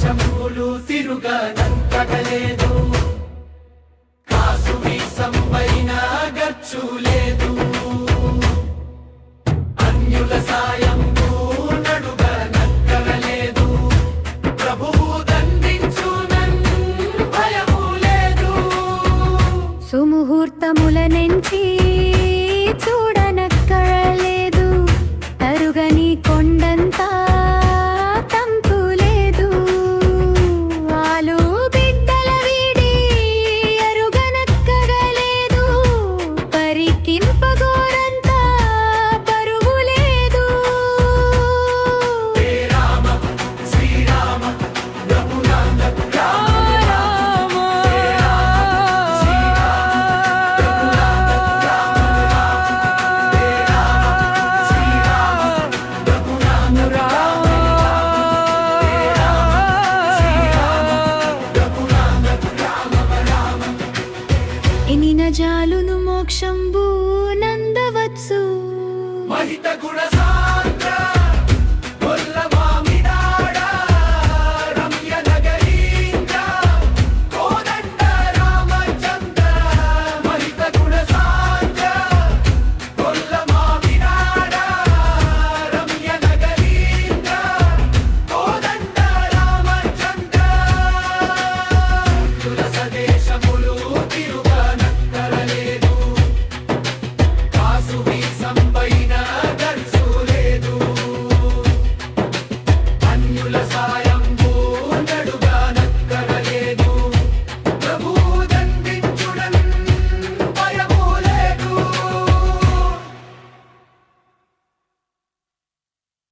వర్షములు తిరుగనంతగలేదు, కాసు వీసంపైన గచ్చు లేదు, అన్యుల సాయంకు నడుగనక్కరలేదు, ప్రభువు దండించునన్ భయము లేదు. సుముహూర్తముల నుంచి చూడనక్కరలేదు, తరుగని కొండంతా తంపు లేదు, ఆలు బిడ్డల వీడి అరుగనక్కరలేదు, పరికింపగోరంతా పరుగు లేదు. రామ శ్రీరామ రఘునందన రామ ఎనిన జాలును మోక్షంబు నందవచ్చు. మహిత గుణ